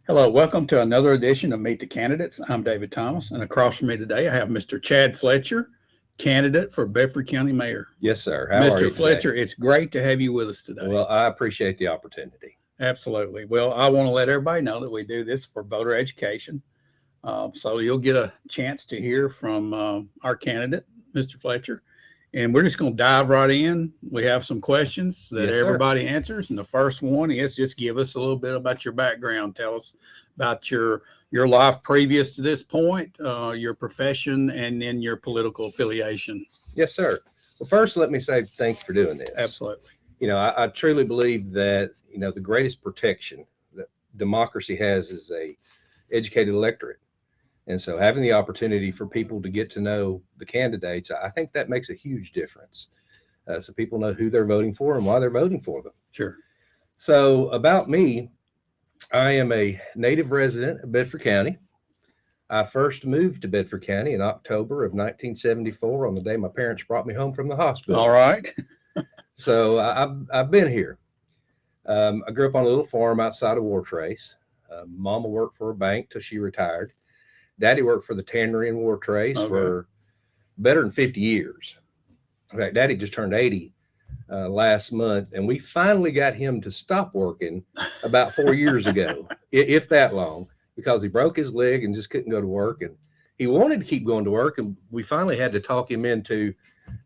Hello, welcome to another edition of Meet the Candidates. I'm David Thomas, and across from me today I have Mr. Chad Fletcher, candidate for Bedford County Mayor. Yes, sir. How are Mr. you Fletcher, today? it's great to have you with us today. Well, I appreciate the opportunity. Absolutely. Well, I want to let everybody know that we do this for voter education. So you'll get a chance to hear from our candidate, Mr. Fletcher. And we're just going to dive right in. We have some questions that Yes, sir. everybody answers. And the first one is just give us a little bit about your background. Tell us about your life previous to this point, your profession, and then your political affiliation. Yes, sir. Well, first, let me say thanks for doing this. Absolutely. I truly believe that, the greatest protection that democracy has is a educated electorate. And so having the opportunity for people to get to know the candidates, I think that makes a huge difference. So people know who they're voting for and why they're voting for them. Sure. So about me, I am a native resident of Bedford County. I first moved to Bedford County in October of 1974 on the day my parents brought me home from the hospital. All right. So I've been here. I grew up on a little farm outside of Wartrace. Mama worked for a bank till she retired. Daddy worked for the tannery in Wartrace for better than 50 years. In fact, Daddy just turned 80 last month, and we finally got him to stop working about 4 years ago, if that long, because he broke his leg and just couldn't go to work. And he wanted to keep going to work, and we finally had to talk him into,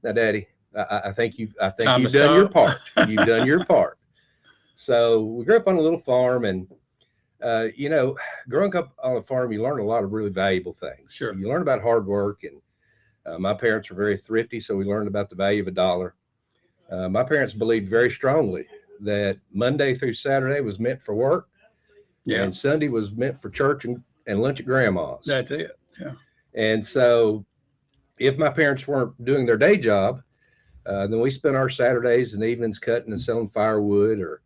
now, Daddy, I think you've done your part. You've done your part. So we grew up on a little farm, and growing up on a farm, you learn a lot of really valuable things. Sure. You learn about hard work, and my parents were very thrifty, so we learned about the value of a dollar. My parents believed very strongly that Monday through Saturday was meant for work, and Sunday was meant for church and lunch at grandma's. That's it. Yeah. And so if my parents weren't doing their day job, then we spent our Saturdays and evenings cutting and selling firewood or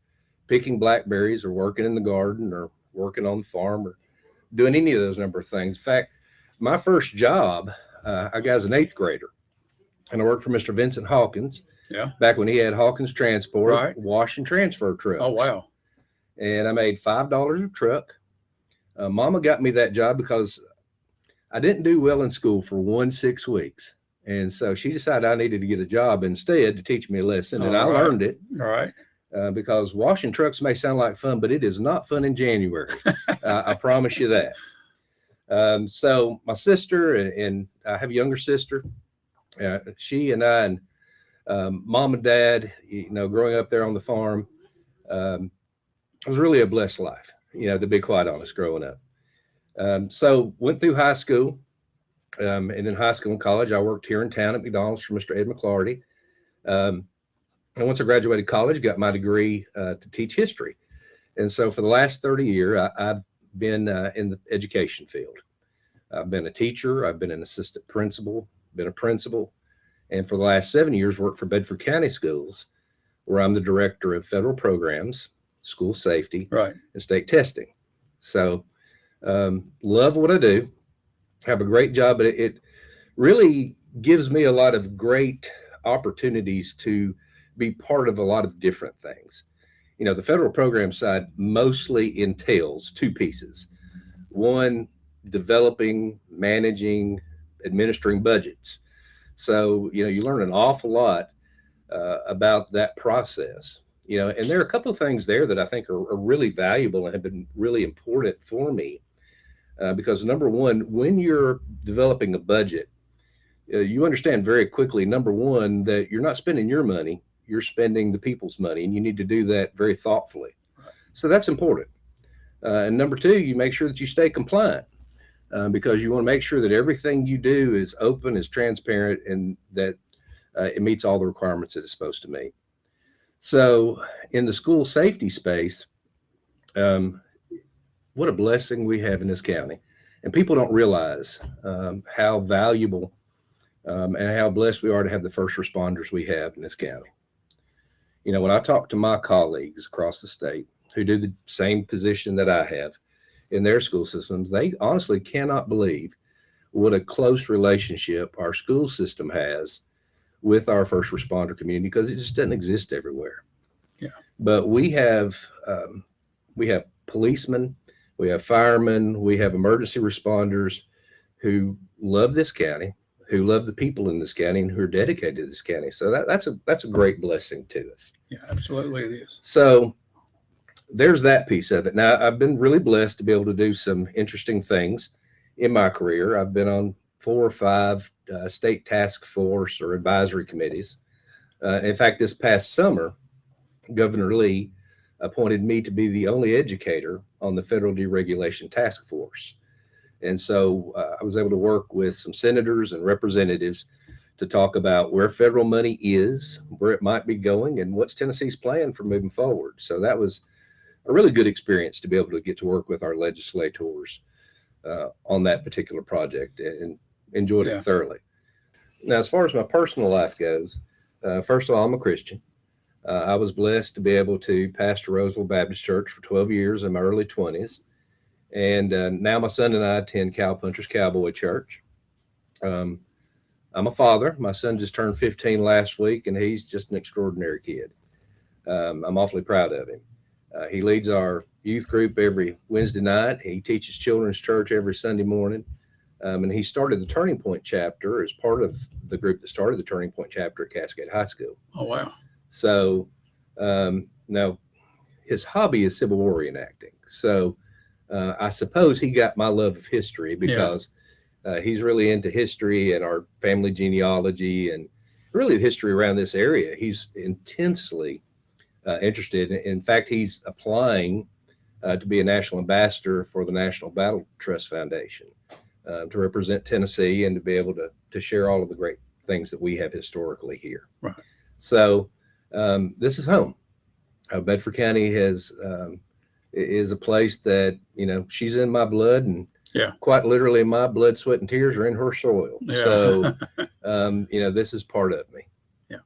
picking blackberries or working in the garden or working on the farm or doing any of those number of things. In fact, my first job, I got as an 8th grader, and I worked for Mr. Vincent Hawkins. Yeah. Back when he had Hawkins Transport, Right. Wash and transfer trucks. Oh, wow. And I made $5 a truck. Mama got me that job because I didn't do well in school for 6 weeks. And so she decided I needed to get a job instead to teach me a lesson. And I learned it. All right. Because washing trucks may sound like fun, but it is not fun in January. I promise you that. So my sister and I have a younger sister. She and I and mom and dad, growing up there on the farm, it was really a blessed life, to be quite honest, growing up. So went through high school. And in high school and college, I worked here in town at McDonald's for Mr. Ed McClarty. And once I graduated college, got my degree to teach history. And so for the last 30 years, I've been in the education field. I've been a teacher. I've been an assistant principal, been a principal. And for the last 7 years, worked for Bedford County Schools, where I'm the director of federal programs, school safety, Right. and state testing. So love what I do. Have a great job, but it really gives me a lot of great opportunities to be part of a lot of different things. The federal program side mostly entails 2 pieces. One, developing, managing, administering budgets. So, you learn an awful lot about that process. And there are a couple of things there that I think are really valuable and have been really important for me. Because number one, when you're developing a budget, you understand very quickly, number one, that you're not spending your money, you're spending the people's money, and you need to do that very thoughtfully. Right. So that's important. And number two, you make sure that you stay compliant because you want to make sure that everything you do is open, is transparent, and that it meets all the requirements that it's supposed to meet. So in the school safety space, what a blessing we have in this county. And people don't realize how valuable and how blessed we are to have the first responders we have in this county. When I talk to my colleagues across the state who do the same position that I have in their school systems, they honestly cannot believe what a close relationship our school system has with our first responder community because it just doesn't exist everywhere. Yeah. But we have policemen, we have firemen, we have emergency responders who love this county, who love the people in this county, and who are dedicated to this county. So that's a great blessing to us. Yeah, absolutely it is. So there's that piece of it. Now, I've been really blessed to be able to do some interesting things in my career. I've been on 4 or 5 state task force or advisory committees. In fact, this past summer, Governor Lee appointed me to be the only educator on the Federal Deregulation Task Force. And so I was able to work with some senators and representatives to talk about where federal money is, where it might be going, and what's Tennessee's plan for moving forward. So that was a really good experience to be able to get to work with our legislators on that particular project, and enjoyed it thoroughly. Now, as far as my personal life goes, first of all, I'm a Christian. I was blessed to be able to pastor Roseville Baptist Church for 12 years in my early 20s. And now my son and I attend Cowpunchers Cowboy Church. I'm a father. My son just turned 15 last week, and he's just an extraordinary kid. I'm awfully proud of him. He leads our youth group every Wednesday night. He teaches children's church every Sunday morning. And he started the Turning Point chapter as part of the group that started the Turning Point chapter at Cascade High School. Oh, wow. So now his hobby is Civil War reenacting. So I suppose he got my love of history because he's really into history and our family genealogy and really the history around this area. He's intensely interested. In fact, he's applying to be a national ambassador for the National Battle Trust Foundation to represent Tennessee and to be able to share all of the great things that we have historically here. Right. So this is home. Bedford County is a place that, she's in my blood, and quite literally my blood, sweat, and tears are in her soil. Yeah. So, this is part of me. Yeah.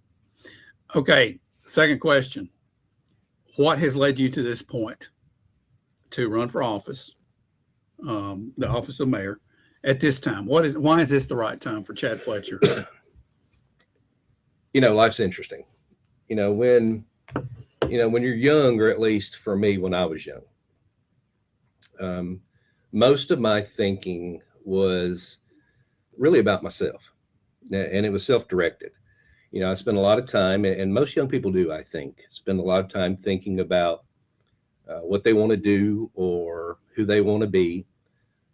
Okay. Second question. What has led you to this point to run for office, the office of mayor at this time? Why is this the right time for Chad Fletcher? Life's interesting. When you're young, or at least for me, when I was young, most of my thinking was really about myself, and it was self-directed. I spent a lot of time, and most young people do, I think, spend a lot of time thinking about what they want to do or who they want to be.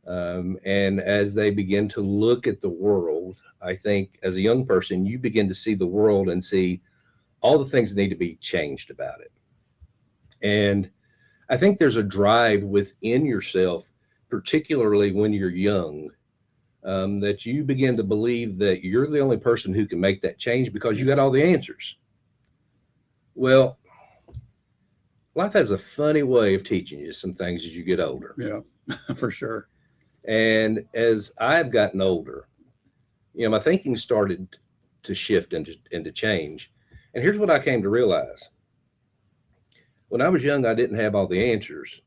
And as they begin to look at the world, I think as a young person, you begin to see the world and see all the things that need to be changed about it. And I think there's a drive within yourself, particularly when you're young, that you begin to believe that you're the only person who can make that change because you got all the answers. Well, life has a funny way of teaching you some things as you get older. Yeah, for sure. And as I've gotten older, my thinking started to shift and to change. And here's what I came to realize. When I was young, I didn't have all the answers.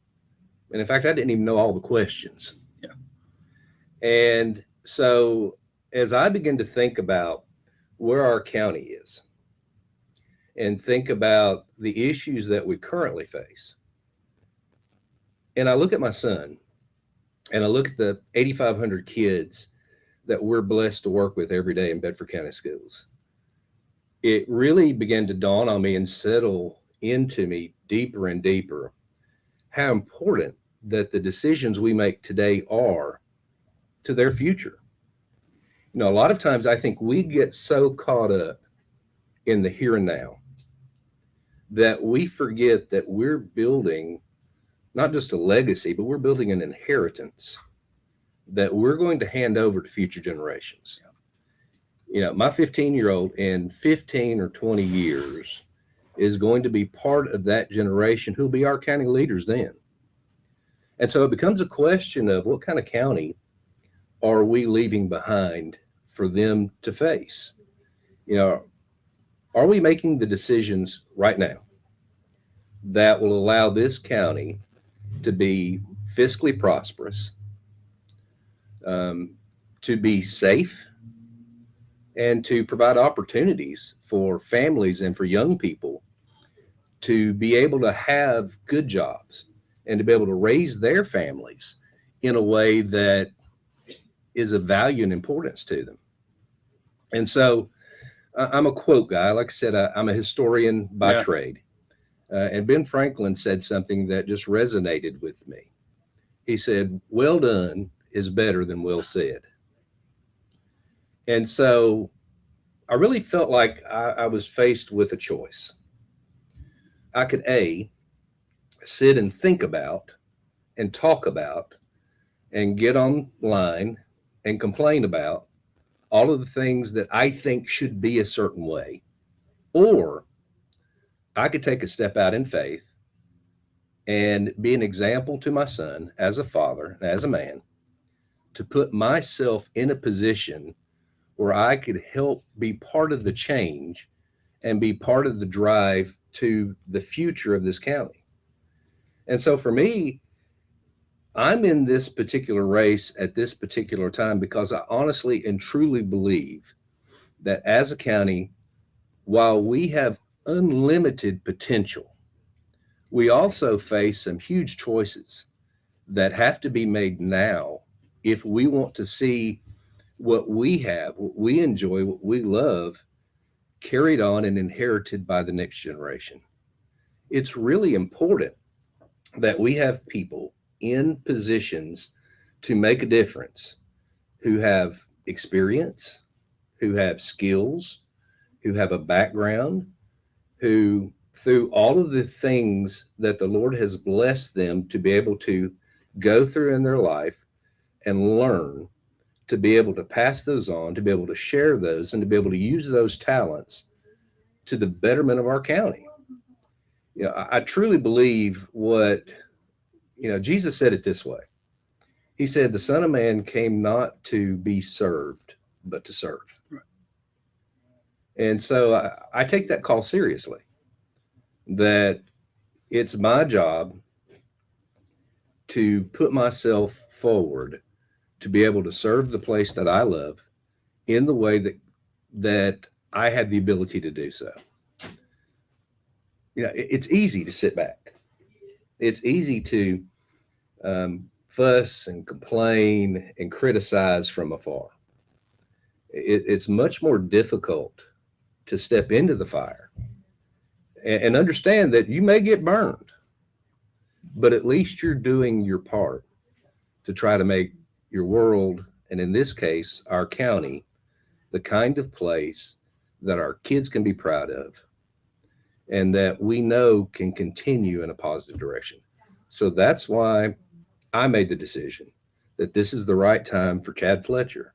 And in fact, I didn't even know all the questions. Yeah. And so as I begin to think about where our county is and think about the issues that we currently face, and I look at my son and I look at the 8,500 kids that we're blessed to work with every day in Bedford County schools, it really began to dawn on me and settle into me deeper and deeper how important that the decisions we make today are to their future. A lot of times I think we get so caught up in the here and now that we forget that we're building not just a legacy, but we're building an inheritance that we're going to hand over to future generations. My 15-year-old in 15 or 20 years is going to be part of that generation who'll be our county leaders then. And so it becomes a question of what kind of county are we leaving behind for them to face? Are we making the decisions right now that will allow this county to be fiscally prosperous, to be safe, and to provide opportunities for families and for young people to be able to have good jobs and to be able to raise their families in a way that is of value and importance to them. And so I'm a quote guy. Like I said, I'm a historian by trade. And Ben Franklin said something that just resonated with me. He said, "Well done is better than well said." And so I really felt like I was faced with a choice. I could sit and think about and talk about and get online and complain about all of the things that I think should be a certain way, or I could take a step out in faith and be an example to my son as a father, as a man, to put myself in a position where I could help be part of the change and be part of the drive to the future of this county. And so for me, I'm in this particular race at this particular time because I honestly and truly believe that as a county, while we have unlimited potential, we also face some huge choices that have to be made now if we want to see what we have, what we enjoy, what we love, carried on and inherited by the next generation. It's really important that we have people in positions to make a difference who have experience, who have skills, who have a background, who through all of the things that the Lord has blessed them to be able to go through in their life and learn, to be able to pass those on, to be able to share those, and to be able to use those talents to the betterment of our county. I truly believe what, Jesus said it this way. He said, "The Son of Man came not to be served, but to serve." Right. And so I take that call seriously, that it's my job to put myself forward to be able to serve the place that I love in the way that I have the ability to do so. It's easy to sit back. It's easy to fuss and complain and criticize from afar. It's much more difficult to step into the fire and understand that you may get burned, but at least you're doing your part to try to make your world, and in this case, our county, the kind of place that our kids can be proud of and that we know can continue in a positive direction. So that's why I made the decision that this is the right time for Chad Fletcher.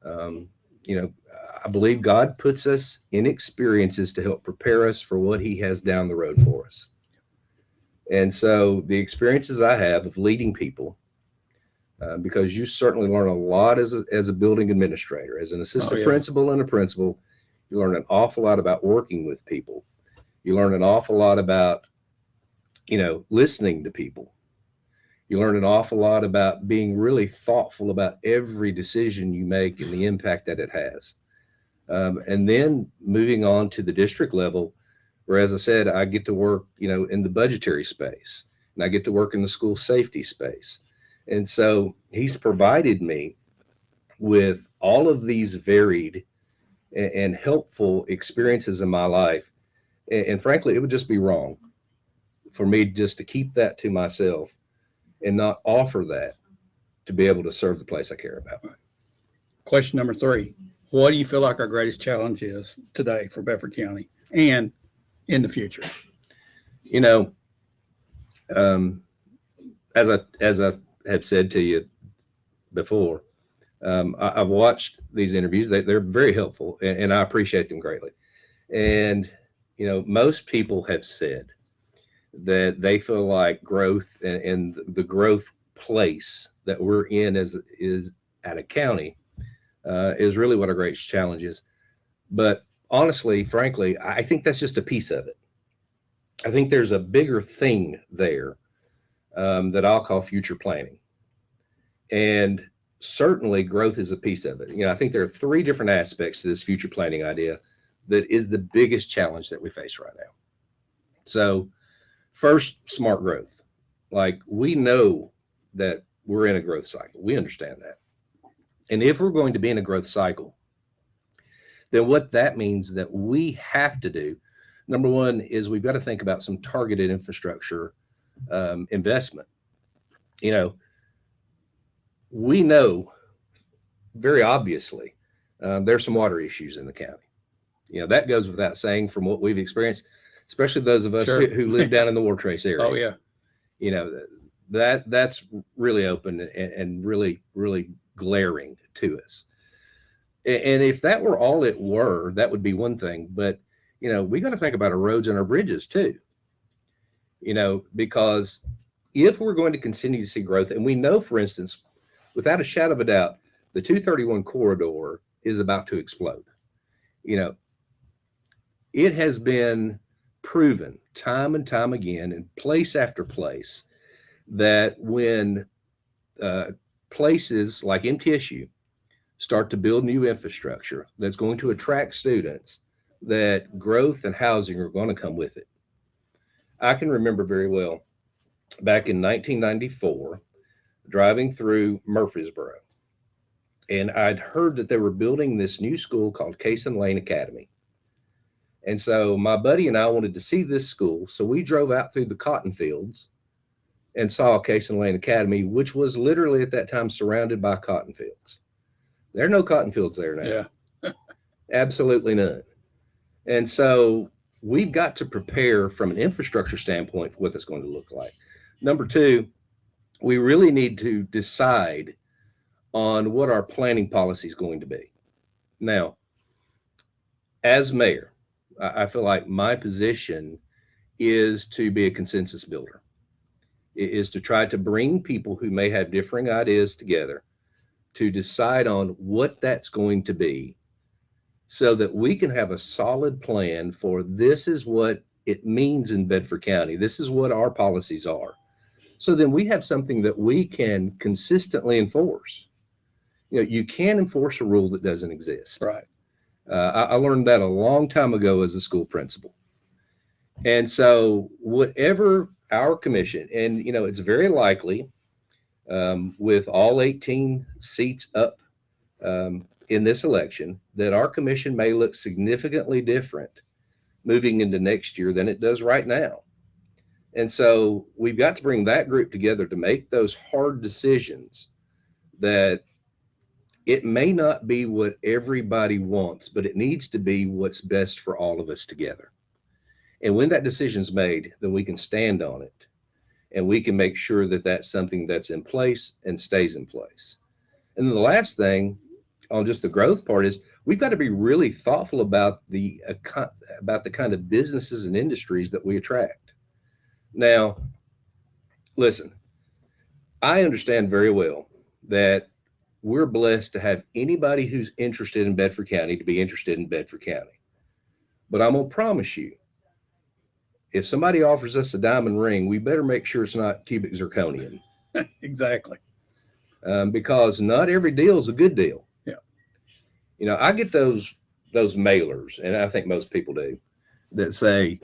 I believe God puts us in experiences to help prepare us for what he has down the road for us. And so the experiences I have of leading people, because you certainly learn a lot as a building administrator, as an assistant principal and a principal, you learn an awful lot about working with people. You learn an awful lot about, listening to people. You learn an awful lot about being really thoughtful about every decision you make and the impact that it has. And then moving on to the district level, where, as I said, I get to work, in the budgetary space, and I get to work in the school safety space. And so he's provided me with all of these varied and helpful experiences in my life. And frankly, it would just be wrong for me just to keep that to myself and not offer that to be able to serve the place I care about. Question number 3. What do you feel like our greatest challenge is today for Bedford County and in the future? As I have said to you before, I've watched these interviews. They're very helpful, and I appreciate them greatly. And, most people have said that they feel like growth and the growth place that we're in is at a county is really what our greatest challenge is. But honestly, frankly, I think that's just a piece of it. I think there's a bigger thing there that I'll call future planning. And certainly growth is a piece of it. I think there are 3 different aspects to this future planning idea that is the biggest challenge that we face right now. So first, smart growth. like we know that we're in a growth cycle. We understand that. And if we're going to be in a growth cycle, then what that means that we have to do, number one, is we've got to think about some targeted infrastructure investment. You know, we know very obviously there's some water issues in the county. You know, that goes without saying from what we've experienced, especially those of us Sure. who live down in the War Trace area. Oh yeah. You know, that's really open and really, really glaring to us. And if that were all it were, that would be one thing. But, you know, we got to think about our roads and our bridges too. You know, because if we're going to continue to see growth, and we know, for instance, without a shadow of a doubt, the 231 corridor is about to explode. You know, it has been proven time and time again in place after place that when places like MTSU start to build new infrastructure that's going to attract students, that growth and housing are going to come with it. I can remember very well back in 1994 driving through Murfreesboro, and I'd heard that they were building this new school called Cason Lane Academy. And so my buddy and I wanted to see this school. So we drove out through the cotton fields and saw Cason Lane Academy, which was literally at that time surrounded by cotton fields. There are no cotton fields there now. Yeah. Absolutely none. And so we've got to prepare from an infrastructure standpoint for what that's going to look like. Number two, we really need to decide on what our planning policy is going to be. Now, as mayor, I feel like my position is to be a consensus builder. It is to try to bring people who may have differing ideas together to decide on what that's going to be so that we can have a solid plan for this is what it means in Bedford County. This is what our policies are. So then we have something that we can consistently enforce. You know, you can't enforce a rule that doesn't exist. Right. I learned that a long time ago as a school principal. And so whatever our commission, and, you know, it's very likely with all 18 seats up in this election, that our commission may look significantly different moving into next year than it does right now. And so we've got to bring that group together to make those hard decisions that it may not be what everybody wants, but it needs to be what's best for all of us together. And when that decision's made, then we can stand on it and we can make sure that that's something that's in place and stays in place. And then the last thing on just the growth part is we've got to be really thoughtful about the kind of businesses and industries that we attract. Now, listen, I understand very well that we're blessed to have anybody who's interested in Bedford County to be interested in Bedford County. But I'm going to promise you, if somebody offers us a diamond ring, we better make sure it's not cubic zirconium. Exactly. Because not every deal is a good deal. Yeah. You know, I get those mailers, and I think most people do, that say,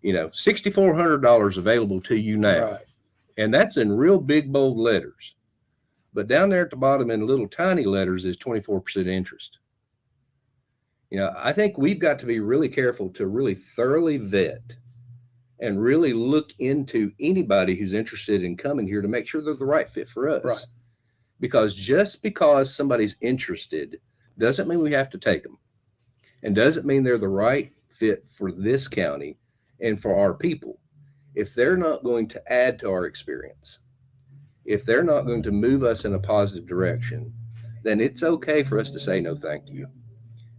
you know, $6,400 available to you now. Right. And that's in real big, bold letters. But down there at the bottom in little tiny letters is 24% interest. You know, I think we've got to be really careful to really thoroughly vet and really look into anybody who's interested in coming here to make sure they're the right fit for us. Right. Because just because somebody's interested doesn't mean we have to take them, and doesn't mean they're the right fit for this county and for our people. If they're not going to add to our experience, if they're not going to move us in a positive direction, then it's okay for us to say no, thank you.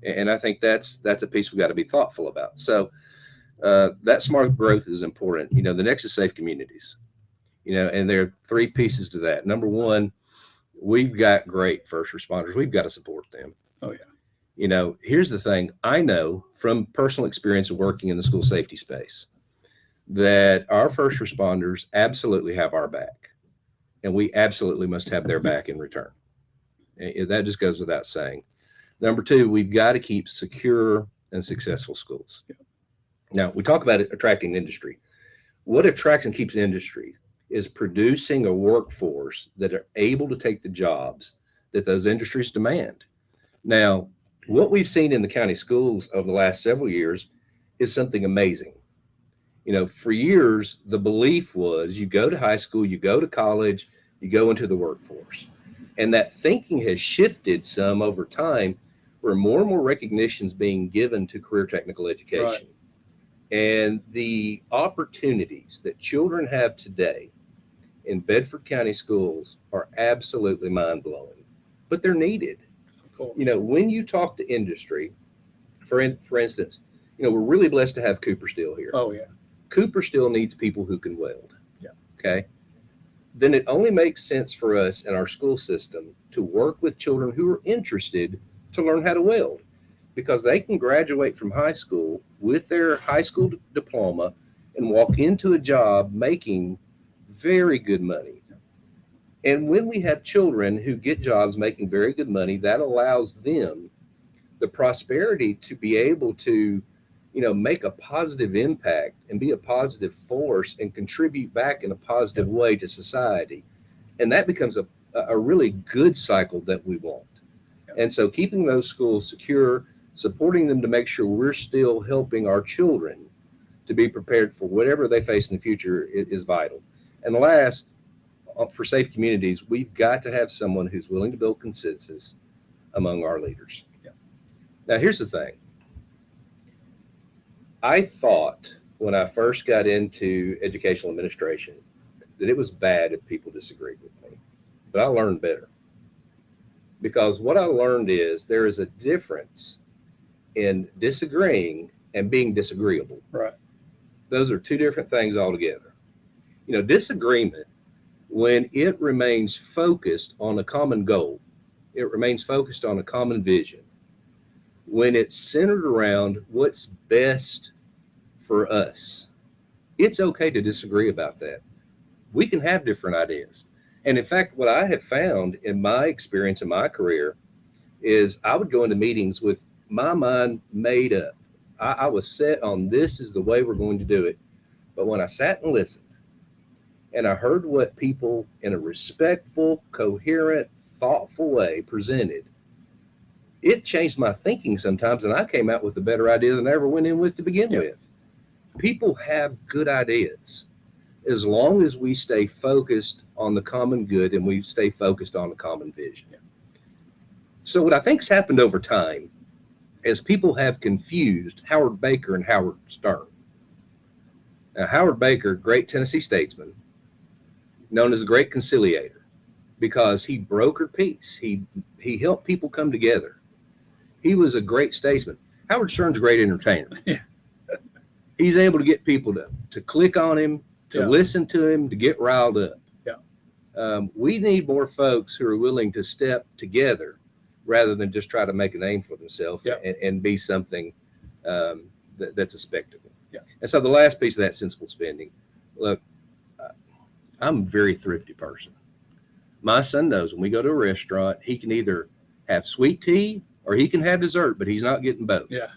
And I think that's a piece we've got to be thoughtful about. So that smart growth is important. You know, the next is safe communities. You know, and there are three pieces to that. Number one, we've got great first responders. We've got to support them. Oh yeah. You know, here's the thing. I know from personal experience of working in the school safety space that our first responders absolutely have our back, and we absolutely must have their back in return. And that just goes without saying. Number two, we've got to keep secure and successful schools. Yeah. Now, we talk about it attracting industry. What attracts and keeps industry? is producing a workforce that are able to take the jobs that those industries demand. Now, what we've seen in the county schools over the last several years is something amazing. For years, the belief was you go to high school, you go to college, you go into the workforce. And that thinking has shifted some over time, where more and more recognition is being given to career technical education. Right. And the opportunities that children have today in Bedford County schools are absolutely mind-blowing, but they're needed. Of course. When you talk to industry, for instance, we're really blessed to have Cooper Steel here. Oh, yeah. Cooper Steel needs people who can weld. Yeah. Okay. Then it only makes sense for us in our school system to work with children who are interested to learn how to weld, because they can graduate from high school with their high school diploma and walk into a job making very good money. And when we have children who get jobs making very good money, that allows them the prosperity to be able to make a positive impact and be a positive force and contribute back in a positive way to society. And that becomes a really good cycle that we want. And so keeping those schools secure, supporting them to make sure we're still helping our children to be prepared for whatever they face in the future is vital. And last, for safe communities, we've got to have someone who's willing to build consensus among our leaders. Yeah. Now, here's the thing. I thought when I first got into educational administration that it was bad if people disagreed with me, but I learned better. Because what I learned is there is a difference in disagreeing and being disagreeable. Right. Those are two different things altogether. Disagreement, when it remains focused on a common goal, it remains focused on a common vision, when it's centered around what's best for us, it's okay to disagree about that. We can have different ideas. And in fact, what I have found in my experience in my career is I would go into meetings with my mind made up. I was set on this is the way we're going to do it. But when I sat and listened and I heard what people in a respectful, coherent, thoughtful way presented, it changed my thinking sometimes, and I came out with a better idea than I ever went in with to begin with. People have good ideas as long as we stay focused on the common good and we stay focused on the common vision. So what I think's happened over time is people have confused Howard Baker and Howard Stern. Now, Howard Baker, great Tennessee statesman, known as a great conciliator, because he brokered peace. He helped people come together. He was a great statesman. Howard Stern's a great entertainer. Yeah. He's able to get people to click on him, to listen to him, to get riled up. Yeah. We need more folks who are willing to step together rather than just try to make a name for themselves and be something that's a spectacle. Yeah. And so the last piece of that sensible spending, look, I'm a very thrifty person. My son knows when we go to a restaurant, he can either have sweet tea or he can have dessert, but he's not getting both. Yeah.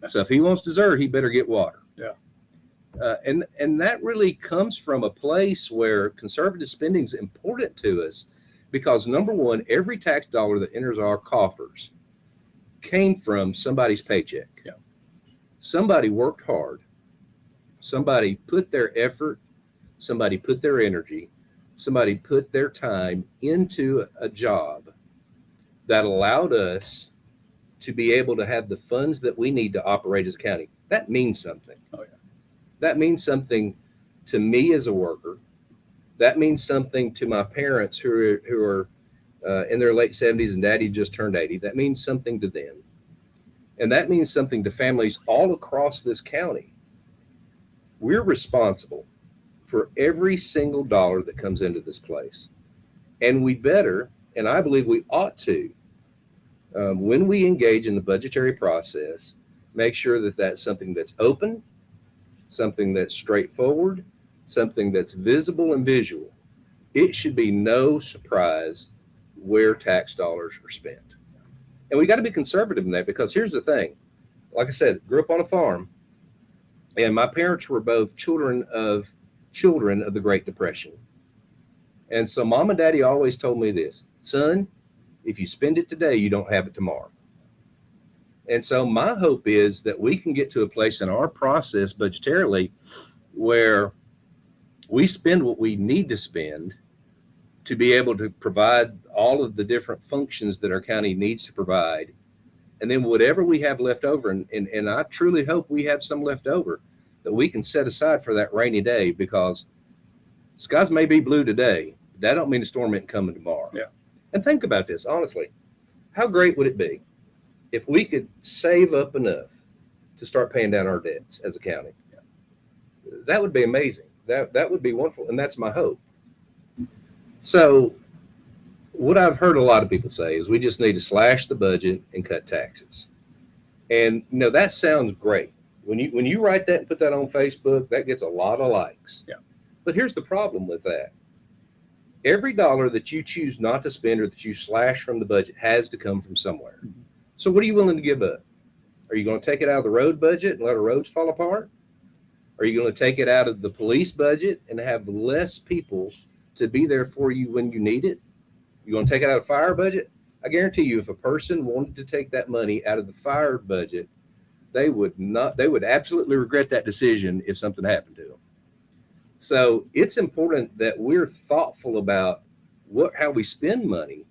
So if he wants dessert, he better get water. Yeah. And that really comes from a place where conservative spending is important to us because, number one, every tax dollar that enters our coffers came from somebody's paycheck. Yeah. Somebody worked hard. Somebody put their effort. Somebody put their energy. Somebody put their time into a job that allowed us to be able to have the funds that we need to operate as a county. That means something. Oh, yeah. That means something to me as a worker. That means something to my parents who are in their late 70s and daddy just turned 80. That means something to them. And that means something to families all across this county. We're responsible for every single dollar that comes into this place. And we better, and I believe we ought to, when we engage in the budgetary process, make sure that that's something that's open, something that's straightforward, something that's visible and visual. It should be no surprise where tax dollars are spent. And we got to be conservative in that because here's the thing. Like I said, grew up on a farm, and my parents were both children of the Great Depression. And so mom and daddy always told me this, son, if you spend it today, you don't have it tomorrow. And so my hope is that we can get to a place in our process budgetarily where we spend what we need to spend to be able to provide all of the different functions that our county needs to provide. And then whatever we have left over, and I truly hope we have some left over that we can set aside for that rainy day, because skies may be blue today. But that don't mean the storm ain't coming tomorrow. Yeah. And think about this, honestly. How great would it be if we could save up enough to start paying down our debts as a county? Yeah. That would be amazing. That would be wonderful. And that's my hope. So what I've heard a lot of people say is we just need to slash the budget and cut taxes. And that sounds great. When you write that and put that on Facebook, that gets a lot of likes. Yeah. But here's the problem with that. Every dollar that you choose not to spend or that you slash from the budget has to come from somewhere. Mm-hmm. So what are you willing to give up? Are you going to take it out of the road budget and let our roads fall apart? Are you going to take it out of the police budget and have less people to be there for you when you need it? You going to take it out of fire budget? I guarantee you, if a person wanted to take that money out of the fire budget, they would absolutely regret that decision if something happened to them. So it's important that we're thoughtful about how we spend money,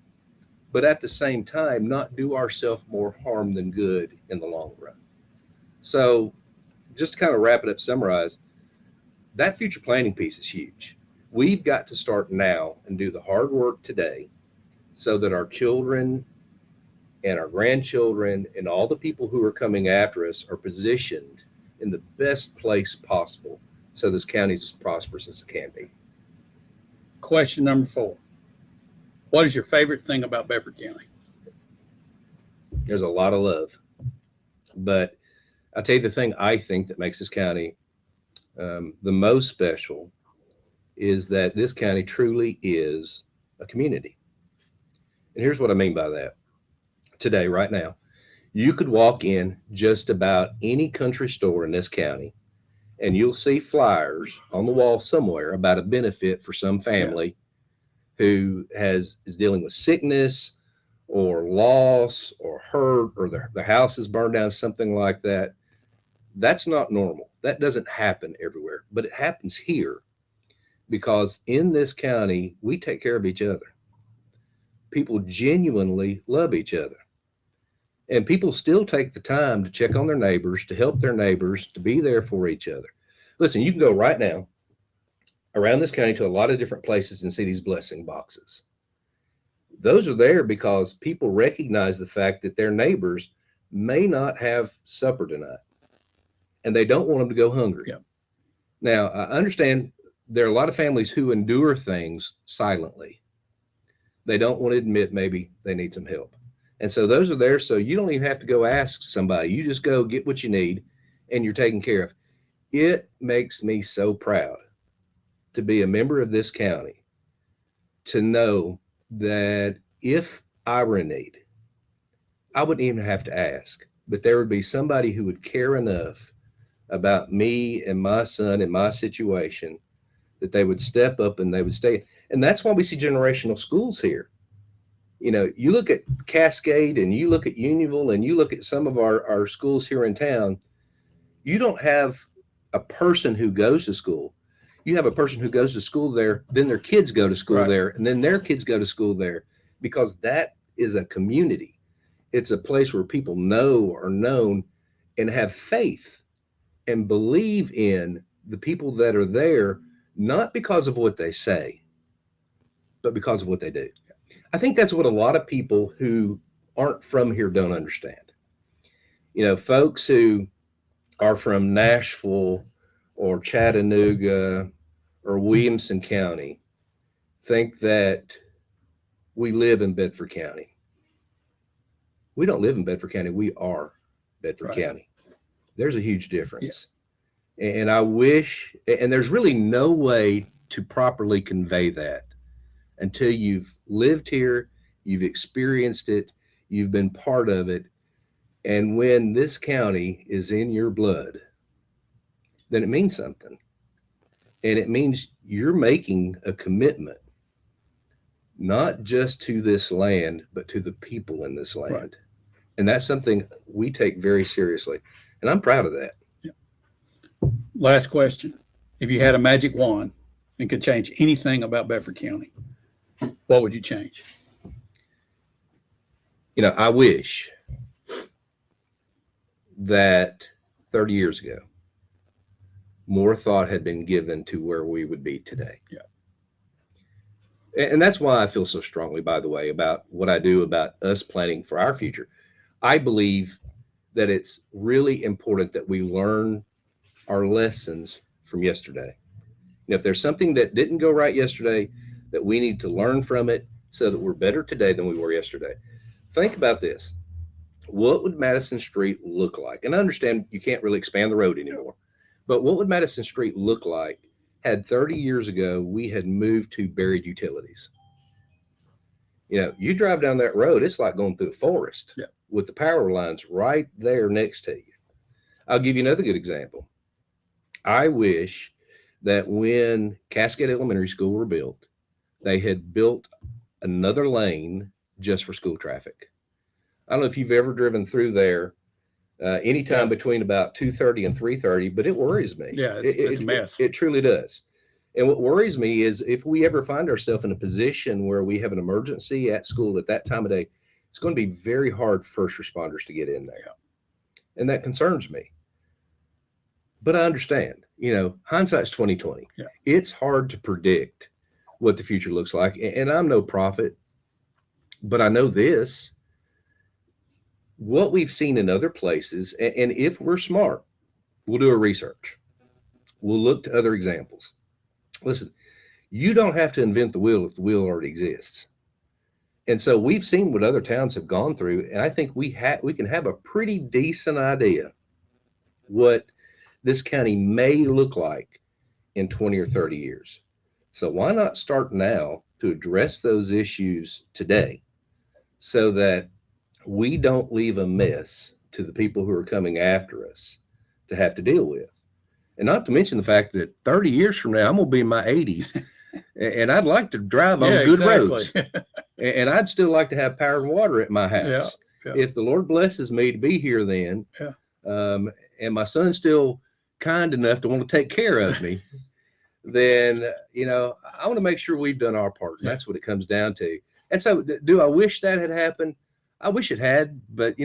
but at the same time, not do ourselves more harm than good in the long run. So just to kind of wrap it up, summarize, that future planning piece is huge. We've got to start now and do the hard work today so that our children and our grandchildren and all the people who are coming after us are positioned in the best place possible so this county is as prosperous as it can be. Question number 4. What is your favorite thing about Bedford County? There's a lot of love. But I'll tell you the thing I think that makes this county the most special is that this county truly is a community. And here's what I mean by that. Today, right now, you could walk in just about any country store in this county and you'll see flyers on the wall somewhere about a benefit for some family who is dealing with sickness or loss or hurt or their house is burned down, something like that. That's not normal. That doesn't happen everywhere, but it happens here because in this county, we take care of each other. People genuinely love each other. And people still take the time to check on their neighbors, to help their neighbors, to be there for each other. Listen, you can go right now around this county to a lot of different places and see these blessing boxes. Those are there because people recognize the fact that their neighbors may not have supper tonight and they don't want them to go hungry. Yeah. Now, I understand there are a lot of families who endure things silently. They don't want to admit maybe they need some help. And so those are there. So you don't even have to go ask somebody. You just go get what you need and you're taken care of. It makes me so proud to be a member of this county, to know that if I were in need, I wouldn't even have to ask, but there would be somebody who would care enough about me and my son and my situation that they would step up and they would stay. And that's why we see generational schools here. You look at Cascade and you look at Unionville and you look at some of our schools here in town, you don't have a person who goes to school. You have a person who goes to school there, then their kids go to school there, and then their kids go to school there, because that is a community. It's a place where people know are known and have faith and believe in the people that are there, not because of what they say, but because of what they do. I think that's what a lot of people who aren't from here don't understand. Folks who are from Nashville or Chattanooga or Williamson County think that we live in Bedford County. We don't live in Bedford County. We are Bedford County. There's a huge difference. Yeah. And I wish, and there's really no way to properly convey that until you've lived here, you've experienced it, you've been part of it. And when this county is in your blood, then it means something. And it means you're making a commitment not just to this land, but to the people in this land. Right. And that's something we take very seriously. And I'm proud of that. Last question. If you had a magic wand and could change anything about Bedford County, what would you change? I wish that 30 years ago, more thought had been given to where we would be today. Yeah. And that's why I feel so strongly, by the way, about what I do about us planning for our future. I believe that it's really important that we learn our lessons from yesterday. And if there's something that didn't go right yesterday, that we need to learn from it so that we're better today than we were yesterday. Think about this. What would Madison Street look like? And I understand you can't really expand the road anymore, but what would Madison Street look like had 30 years ago we had moved to buried utilities? You drive down that road, it's like going through a forest with the power lines right there next to you. I'll give you another good example. I wish that when Cascade Elementary School were built, they had built another lane just for school traffic. I don't know if you've ever driven through there anytime between about 2:30 and 3:30, but it worries me. Yeah, it's a mess. It truly does. And what worries me is if we ever find ourselves in a position where we have an emergency at school at that time of day, it's going to be very hard for first responders to get in there. Yeah. And that concerns me. But I understand, hindsight's 20/20. Yeah. It's hard to predict what the future looks like. And I'm no prophet, but I know this. What we've seen in other places, and if we're smart, we'll do a research. We'll look to other examples. Listen, you don't have to invent the wheel if the wheel already exists. And so we've seen what other towns have gone through, and I think we can have a pretty decent idea what this county may look like in 20 or 30 years. So why not start now to address those issues today so that we don't leave a mess to the people who are coming after us to have to deal with? And not to mention the fact that 30 years from now, I'm going to be in my 80s and I'd like to drive on good roads. And I'd still like to have power and water at my house. Yeah. If the Lord blesses me to be here then, and my son's still kind enough to want to take care of me, then, I want to make sure we've done our part. And that's what it comes down to. And so do I wish that had happened? I wish it had, but,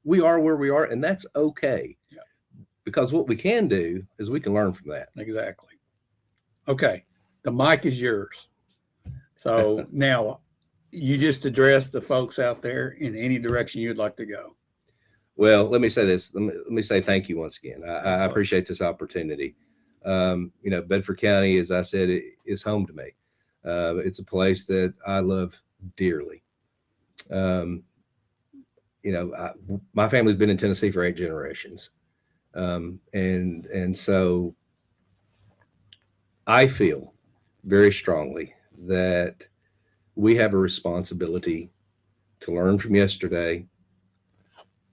we are where we are, and that's okay. Yeah. Because what we can do is we can learn from that. Exactly. Okay. The mic is yours. So now you just address the folks out there in any direction you'd like to go. Well, let me say this. Let me say thank you once again. I appreciate this opportunity. Bedford County, as I said, is home to me. It's a place that I love dearly. My family's been in Tennessee for 8 generations. And so I feel very strongly that we have a responsibility to learn from yesterday,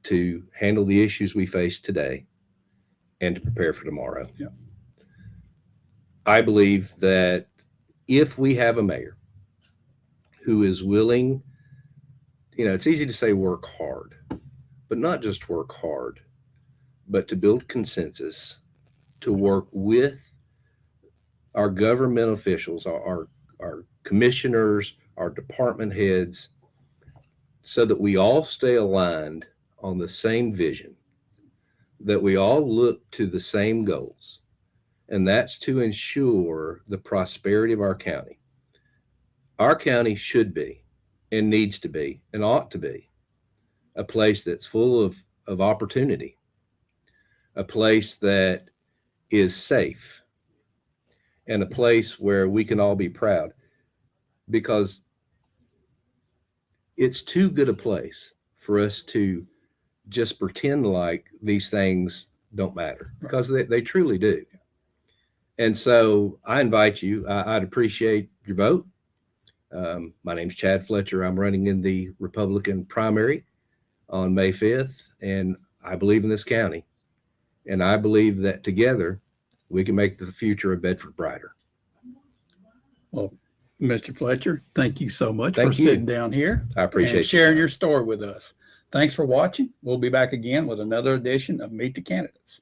to handle the issues we face today, and to prepare for tomorrow. Yeah. I believe that if we have a mayor who is willing, it's easy to say work hard, but not just work hard, but to build consensus, to work with our government officials, our commissioners, our department heads, so that we all stay aligned on the same vision, that we all look to the same goals, and that's to ensure the prosperity of our county. Our county should be, and needs to be, and ought to be, a place that's full of opportunity, a place that is safe, and a place where we can all be proud, because it's too good a place for us to just pretend like these things don't matter, because they truly do. And so I invite you, I'd appreciate your vote. My name's Chad Fletcher. I'm running in the Republican primary on May 5th, and I believe in this county. And I believe that together we can make the future of Bedford brighter. Well, Mr. Fletcher, thank you so much Thank for you. sitting down here I appreciate and sharing you. your story with us. Thanks for watching. We'll be back again with another edition of Meet the Candidates.